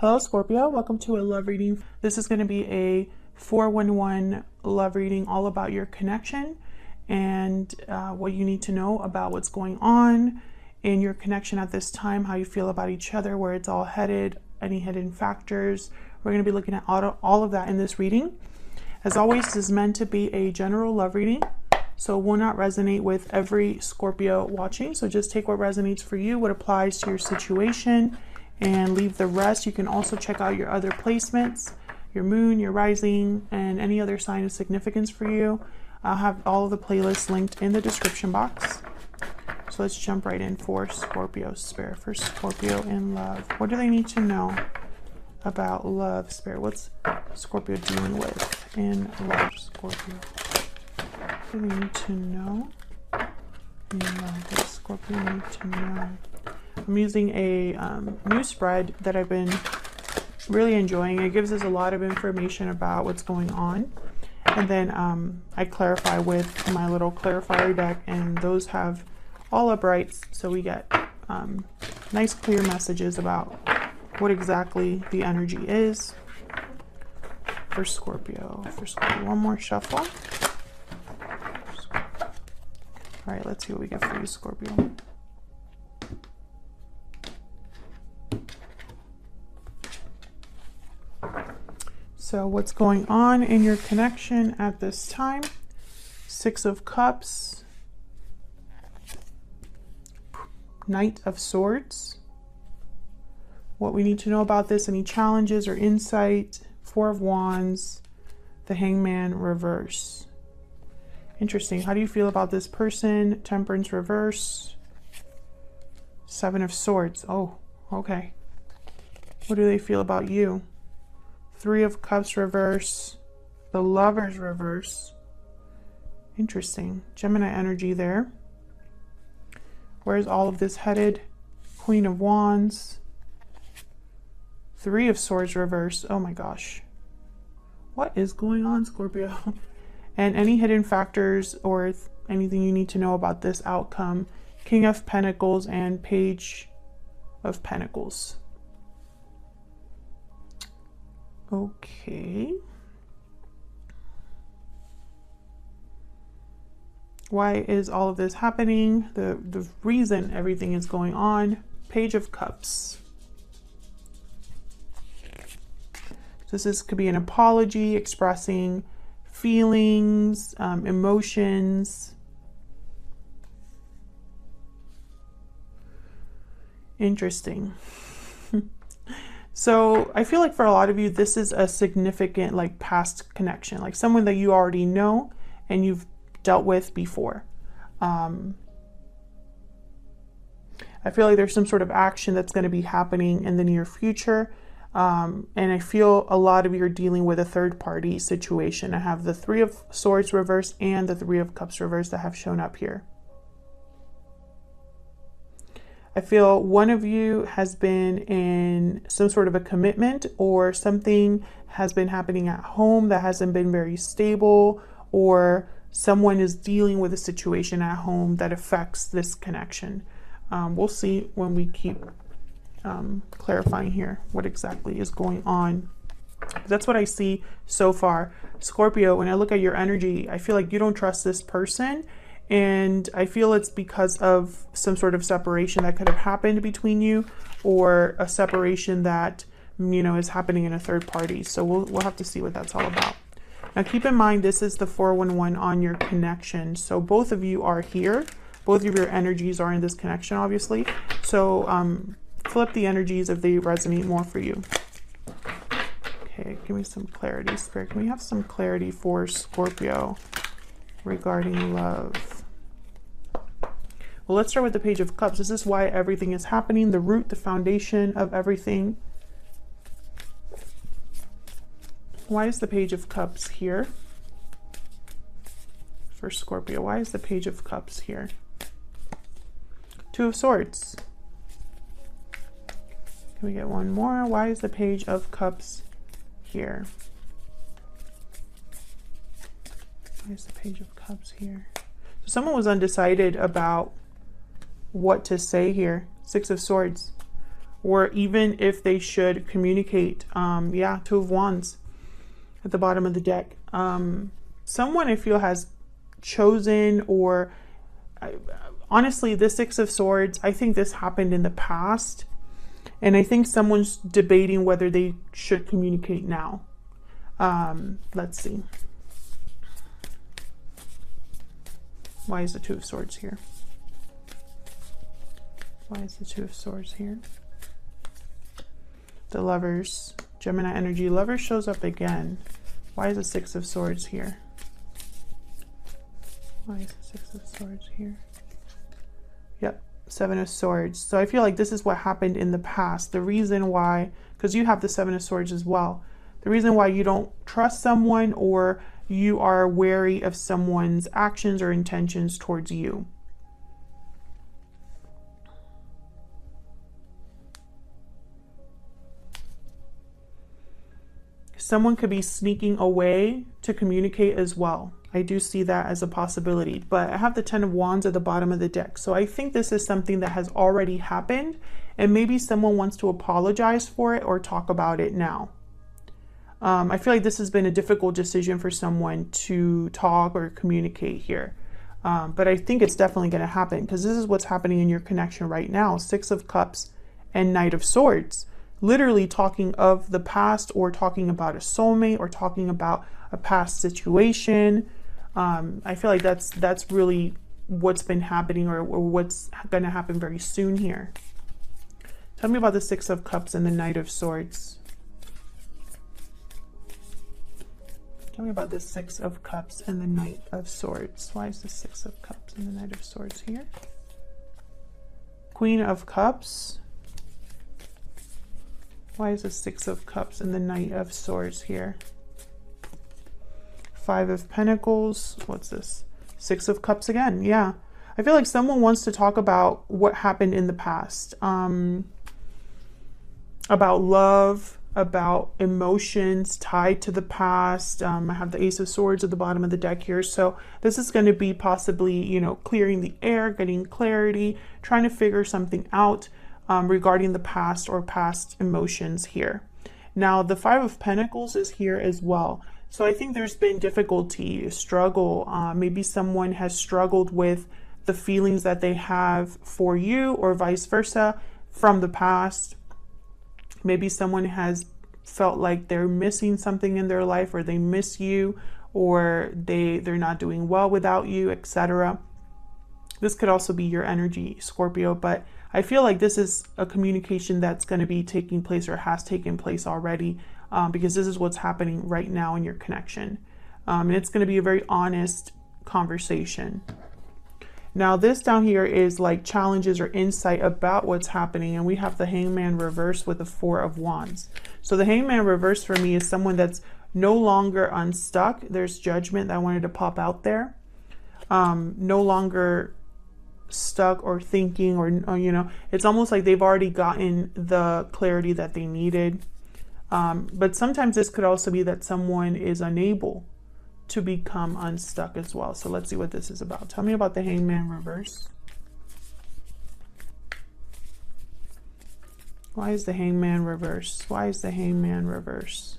Hello Scorpio, welcome to a love reading. This is going to be a 411 love reading all about your connection and what you need to know about what's going on in your connection at this time, how you feel about each other, where it's all headed, any hidden factors. We're going to be looking at all of that in this reading. As always, this is meant to be a general love reading, so it will not resonate with every Scorpio watching. So just take what resonates for you, what applies to your situation, and leave the rest. You can also check out your other placements, your moon, your rising, and any other sign of significance for you. I'll have all of the playlists linked in the description box. So let's jump right in for Scorpio spirit, for Scorpio in love. What do they need to know about love, spirit? What's Scorpio dealing with in love, Scorpio? What do they need to know in love? What does Scorpio need to know? I'm using a new spread that I've been really enjoying. It gives us a lot of information about what's going on. And then I clarify with my little clarifier deck, and those have all uprights. So we get nice clear messages about what exactly the energy is for Scorpio. One more shuffle. All right, let's see what we get for you, Scorpio. So what's going on in your connection at this time? Six of Cups, Knight of Swords. What we need to know about this, any challenges or insight? Four of Wands, the Hangman reverse. Interesting. How do you feel about this person? Temperance reverse, Seven of Swords. Oh, okay. What do they feel about you? Three of Cups reverse, the Lovers reverse. Interesting. Gemini energy there. Where's all of this headed? Queen of Wands, Three of Swords reverse. Oh my gosh. What is going on, Scorpio? And any hidden factors or anything you need to know about this outcome? King of Pentacles and Page of Pentacles. Okay. Why is all of this happening? The reason everything is going on. Page of Cups. So this could be an apology, expressing feelings, emotions. Interesting. So I feel like for a lot of you, this is a significant like past connection, like someone that you already know and you've dealt with before. I feel like there's some sort of action that's going to be happening in the near future. And I feel a lot of you are dealing with a third party situation. I have the Three of Swords reverse and the Three of Cups reverse that have shown up here. I feel one of you has been in some sort of a commitment, or something has been happening at home that hasn't been very stable, or someone is dealing with a situation at home that affects this connection. We'll see when we keep clarifying here what exactly is going on. That's what I see so far. Scorpio, when I look at your energy, I feel like you don't trust this person. And I feel it's because of some sort of separation that could have happened between you, or a separation that, you know, is happening in a third party. So we'll have to see what that's all about. Now keep in mind, this is the 411 on your connection. So both of you are here. Both of your energies are in this connection, obviously. So flip the energies if they resonate more for you. Okay, give me some clarity, Spirit. Can we have some clarity for Scorpio regarding love? Well, let's start with the Page of Cups. This is why everything is happening, the root, the foundation of everything. Why is the Page of Cups here for Scorpio? Why is the Page of Cups here? Two of Swords. Can we get one more? Why is the Page of Cups here? Why is the Page of Cups here? So someone was undecided about what to say here. Six of Swords. or even if they should communicate. Yeah, Two of Wands at the bottom of the deck. Someone I feel has chosen, or honestly, the Six of Swords, I think this happened in the past. And I think someone's debating whether they should communicate now. Let's see. Why is the Two of Swords here? Why is the Two of Swords here? The Lovers, Gemini energy. Lovers shows up again. Why is the Six of Swords here? Why is the Six of Swords here? Yep, Seven of Swords. So I feel like this is what happened in the past. The reason why, because you have the Seven of Swords as well. The reason why you don't trust someone, or you are wary of someone's actions or intentions towards you. Someone could be sneaking away to communicate as well. I do see that as a possibility, but I have the Ten of Wands at the bottom of the deck. So I think this is something that has already happened, and maybe someone wants to apologize for it or talk about it now. I feel like this has been a difficult decision for someone to talk or communicate here. But I think it's definitely going to happen, because this is what's happening in your connection right now. Six of Cups and Knight of Swords. Literally talking of the past, or talking about a soulmate, or talking about a past situation. I feel like that's really what's been happening, or what's going to happen very soon here. Tell me about the Six of Cups and the Knight of Swords. Tell me about the Six of Cups and the Knight of Swords. Why is the Six of Cups and the Knight of Swords here? Queen of Cups. Why is the Six of Cups and the Knight of Swords here? Five of Pentacles. What's this? Six of Cups again. Yeah. I feel like someone wants to talk about what happened in the past. About love, about emotions tied to the past. I have the Ace of Swords at the bottom of the deck here. So this is going to be possibly, you know, clearing the air, getting clarity, trying to figure something out regarding the past or past emotions here. Now, the Five of Pentacles is here as well. So I think there's been difficulty, struggle. Maybe someone has struggled with the feelings that they have for you, or vice versa from the past. Maybe someone has felt like they're missing something in their life, or they miss you, or they're not doing well without you, etc. This could also be your energy, Scorpio, but I feel like this is a communication that's going to be taking place, or has taken place already, because this is what's happening right now in your connection. And it's going to be a very honest conversation. Now, this down here is like challenges or insight about what's happening. And we have the Hangman reverse with the Four of Wands. So the Hangman reverse for me is someone that's no longer unstuck. There's judgment that I wanted to pop out there. No longer stuck or thinking, or you know, it's almost like they've already gotten the clarity that they needed. But sometimes this could also be that someone is unable to become unstuck as well. So let's see what this is about. Tell me about the Hangman reverse. Why is the Hangman reverse? Why is the Hangman reverse?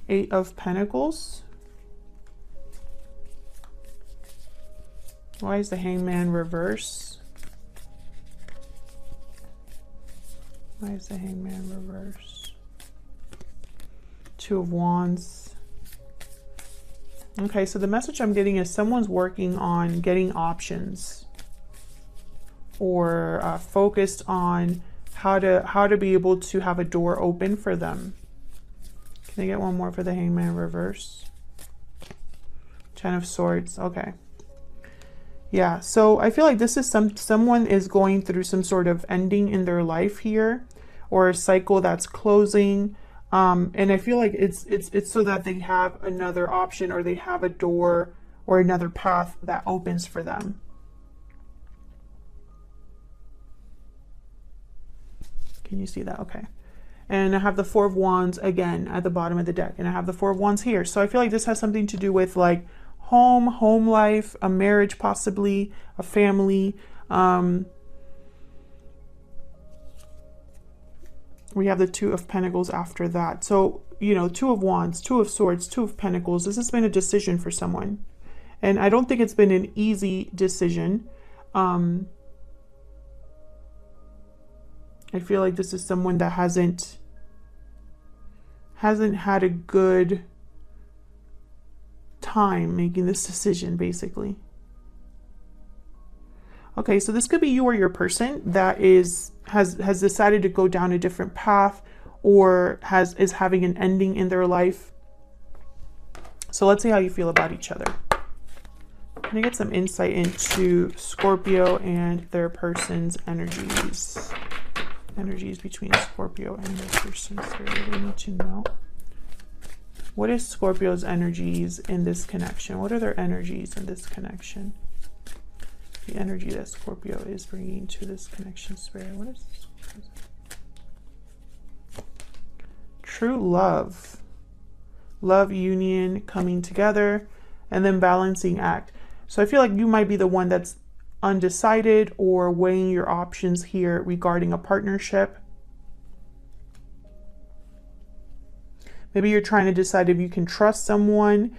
Eight of Pentacles. Why is the Hangman reverse? Why is the Hangman reverse? Two of Wands. Okay, so the message I'm getting is someone's working on getting options, or focused on how to be able to have a door open for them. Can I get one more for the Hangman reverse? Ten of Swords. Okay. Yeah, so I feel like this is someone is going through some sort of ending in their life here, or a cycle that's closing. And I feel like it's so that they have another option, or they have a door or another path that opens for them. Can you see that? Okay. And I have the Four of Wands again at the bottom of the deck, and I have the Four of Wands here. So I feel like this has something to do with like home life, a marriage, possibly a family. We have the Two of Pentacles after that. So, you know, Two of Wands, Two of Swords, Two of Pentacles. This has been a decision for someone. And I don't think it's been an easy decision. I feel like this is someone that hasn't had a good time making this decision, basically. Okay, so this could be you or your person that has decided to go down a different path, or is having an ending in their life. So let's see how you feel about each other. I'm gonna get some insight into Scorpio and their person's energies. Energies between Scorpio and their person. So I really need to know. What is Scorpio's energies in this connection? What are their energies in this connection? The energy that Scorpio is bringing to this connection, Spirit. What is this? True love. Love, union, coming together, and then balancing act. So I feel like you might be the one that's undecided or weighing your options here regarding a partnership. Maybe you're trying to decide if you can trust someone.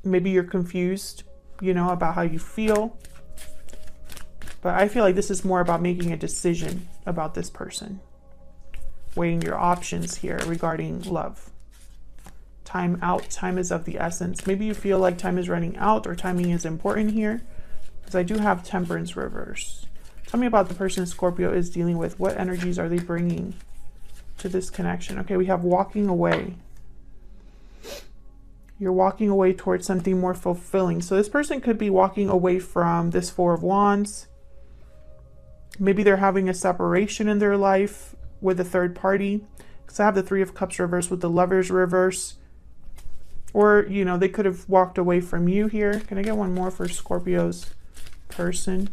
Maybe you're confused, you know, about how you feel. But I feel like this is more about making a decision about this person. Weighing your options here regarding love. Time out. Time is of the essence. Maybe you feel like time is running out, or timing is important here. Because I do have Temperance reverse. Tell me about the person Scorpio is dealing with. What energies are they bringing to this connection? Okay, we have walking away. You're walking away towards something more fulfilling. So this person could be walking away from this Four of Wands. Maybe they're having a separation in their life with a third party. Because I have the Three of Cups reverse with the Lovers reverse. Or, you know, they could have walked away from you here. Can I get one more for Scorpio's person?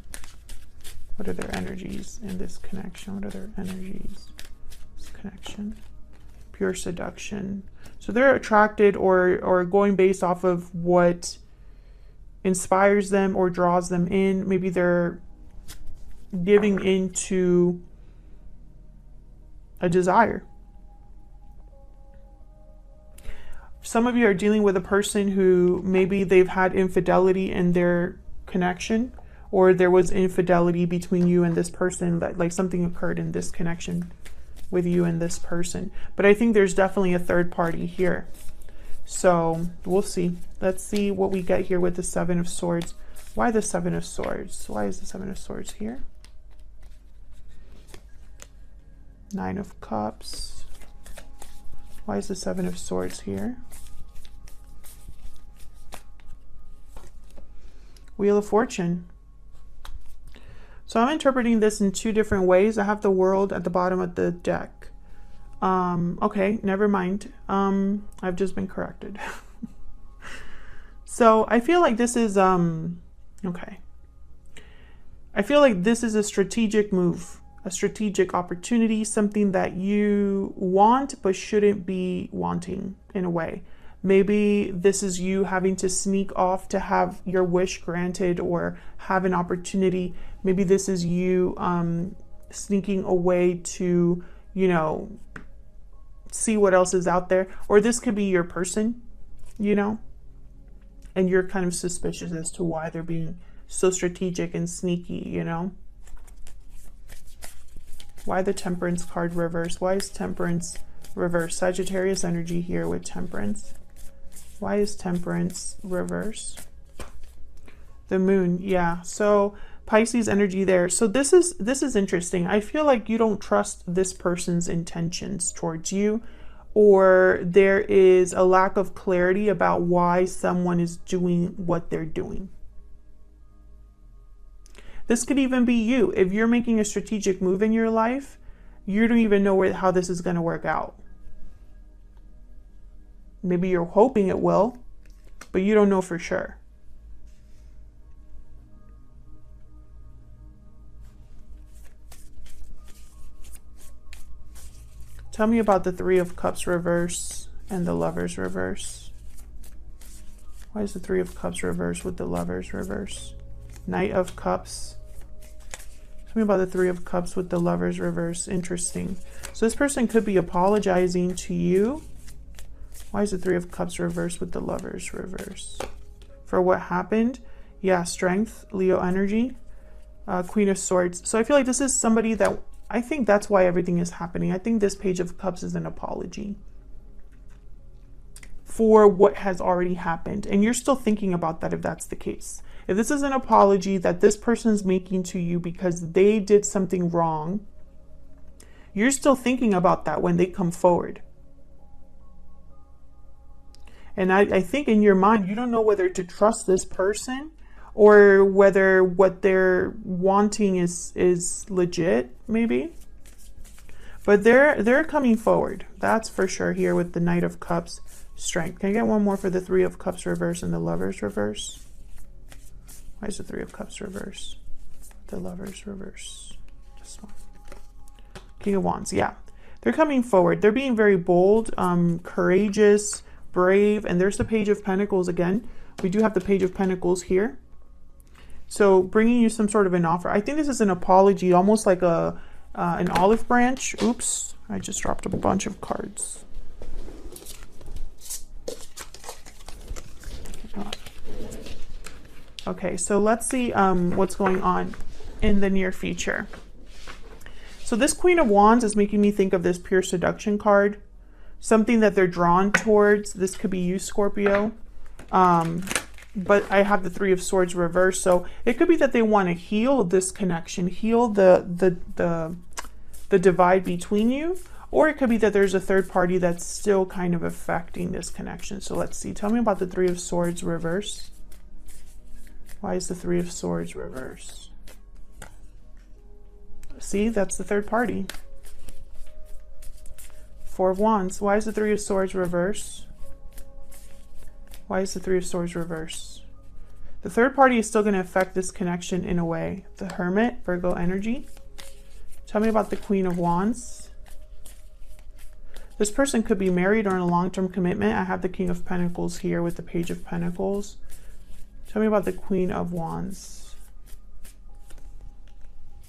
What are their energies in this connection? What are their energies? This connection. Pure seduction. So they're attracted or going based off of what inspires them or draws them in. Maybe they're giving into a desire. Some of you are dealing with a person who maybe they've had infidelity in their connection, or there was infidelity between you and this person, like something occurred in this connection with you and this person. But I think there's definitely a third party here. So we'll see. Let's see what we get here with the Seven of Swords. Why the Seven of Swords? Why is the Seven of Swords here? Nine of Cups. Why is the Seven of Swords here? Wheel of Fortune. So I'm interpreting this in two different ways. I have the World at the bottom of the deck. Okay, never mind. I've just been corrected. So I feel like this is, okay. I feel like this is a strategic move, a strategic opportunity, something that you want but shouldn't be wanting in a way. Maybe this is you having to sneak off to have your wish granted or have an opportunity. Maybe this is you sneaking away to, you know, see what else is out there. Or this could be your person, you know, and you're kind of suspicious as to why they're being so strategic and sneaky, you know. Why the Temperance card reverse? Why is Temperance reverse? Sagittarius energy here with Temperance. Why is Temperance reverse? The Moon, yeah. So Pisces energy there. So this is interesting. I feel like you don't trust this person's intentions towards you, or there is a lack of clarity about why someone is doing what they're doing. This could even be you. If you're making a strategic move in your life, you don't even know how this is going to work out. Maybe you're hoping it will, but you don't know for sure. Tell me about the Three of Cups reverse and the Lovers reverse. Why is the Three of Cups reverse with the Lovers reverse? Knight of Cups. Tell me about the Three of Cups with the Lovers reverse. Interesting. So this person could be apologizing to you. Why is the Three of Cups reverse with the Lovers reverse? For what happened? Yeah, strength, Leo energy, Queen of Swords. So I feel like this is somebody that, I think that's why everything is happening. I think this Page of Cups is an apology for what has already happened. And you're still thinking about that if that's the case. If this is an apology that this person's making to you because they did something wrong, you're still thinking about that when they come forward. And I think in your mind, you don't know whether to trust this person or whether what they're wanting is legit, maybe. But they're coming forward. That's for sure here with the Knight of Cups. Strength. Can I get one more for the Three of Cups reverse and the Lovers reverse? Why is the Three of Cups reverse? The Lovers reverse. This one. King of Wands. Yeah. They're coming forward. They're being very bold, courageous, brave. And there's the Page of Pentacles again. We do have the Page of Pentacles here. So bringing you some sort of an offer. I think this is an apology, almost like an olive branch. Oops. I just dropped a bunch of cards. Okay, so let's see what's going on in the near future. So this Queen of Wands is making me think of this pure seduction card. Something that they're drawn towards. This could be you, Scorpio. But I have the Three of Swords reversed. So it could be that they want to heal this connection, heal the divide between you. Or it could be that there's a third party that's still kind of affecting this connection. So let's see. Tell me about the Three of Swords reverse. Why is the Three of Swords reverse? See, that's the third party. Four of Wands. Why is the Three of Swords reverse? Why is the Three of Swords reverse? The third party is still going to affect this connection in a way. The Hermit, Virgo energy. Tell me about the Queen of Wands. This person could be married or in a long-term commitment. I have the King of Pentacles here with the Page of Pentacles. Tell me about the Queen of Wands.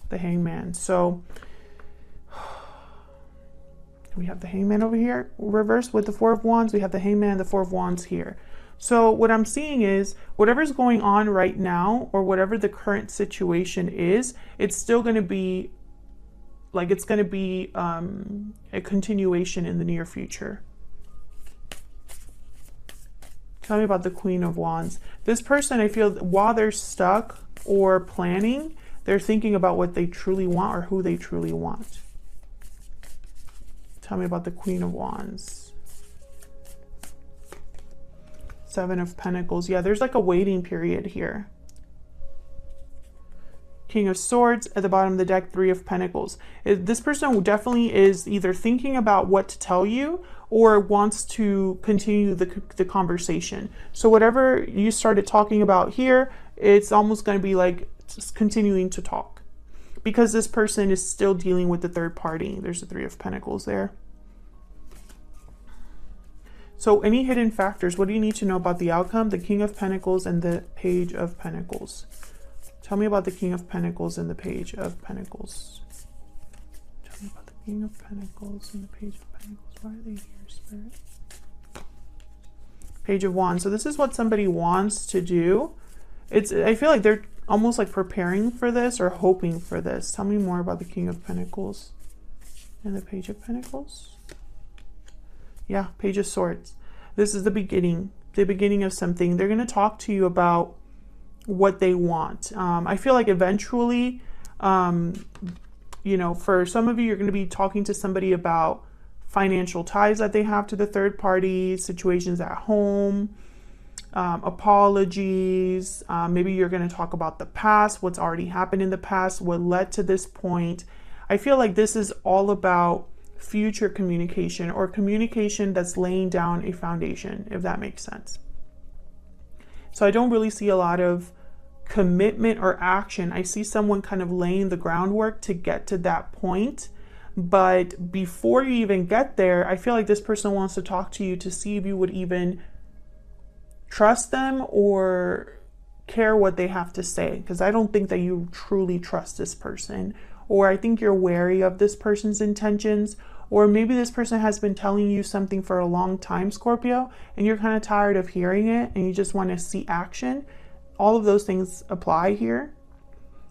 The Hangman. So we have the Hangman over here, reversed with the Four of Wands. We have the Hangman and the Four of Wands here. So what I'm seeing is whatever's going on right now or whatever the current situation is, it's still going to be like it's going to be a continuation in the near future. Tell me about the Queen of Wands. This person, I feel, while they're stuck or planning, they're thinking about what they truly want or who they truly want. Tell me about the Queen of Wands. Seven of Pentacles. Yeah, there's like a waiting period here. King of Swords at the bottom of the deck, Three of Pentacles. This person definitely is either thinking about what to tell you or wants to continue the conversation. So whatever you started talking about here, it's almost going to be like just continuing to talk because this person is still dealing with the third party. There's the Three of Pentacles there. So any hidden factors, what do you need to know about the outcome? The King of Pentacles and the Page of Pentacles. Tell me about the King of Pentacles and the Page of Pentacles. Tell me about the King of Pentacles and the Page of Pentacles. Why are they here, Spirit? Page of Wands. So this is what somebody wants to do. I feel like they're almost like preparing for this or hoping for this. Tell me more about the King of Pentacles and the Page of Pentacles. Yeah, Page of Swords. This is the beginning of something. They're going to talk to you about what they want. I feel like eventually, you know, for some of you, you're going to be talking to somebody about financial ties that they have to the third party, situations at home, apologies. Maybe you're going to talk about the past, what's already happened in the past, what led to this point. I feel like this is all about future communication or communication that's laying down a foundation, if that makes sense. So I don't really see a lot of commitment or action. I see someone kind of laying the groundwork to get to that point. But before you even get there, I feel like this person wants to talk to you to see if you would even trust them or care what they have to say. Because I don't think that you truly trust this person or I think you're wary of this person's intentions, or maybe this person has been telling you something for a long time, Scorpio, and you're kind of tired of hearing it and you just want to see action. All of those things apply here.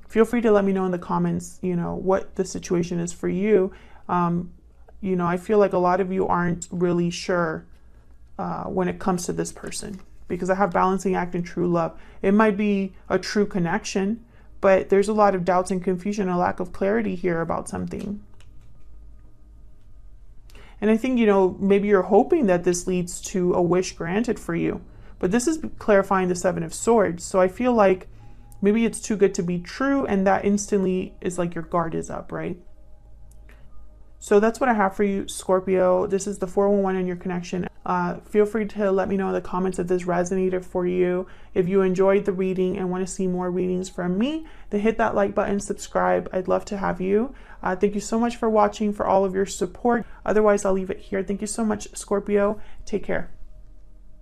Feel free to let me know in the comments, what the situation is for you. I feel like a lot of you aren't really sure when it comes to this person, because I have balancing act and true love. It might be a true connection, but there's a lot of doubts and confusion, a lack of clarity here about something. And I think, maybe you're hoping that this leads to a wish granted for you, but this is clarifying the Seven of Swords. So I feel like maybe it's too good to be true, and that instantly is like your guard is up, right? So that's what I have for you, Scorpio. This is the 411 in your connection. Feel free to let me know in the comments if this resonated for you. If you enjoyed the reading and want to see more readings from me, then hit that like button, subscribe. I'd love to have you. Thank you so much for watching, for all of your support. Otherwise, I'll leave it here. Thank you so much, Scorpio. Take care.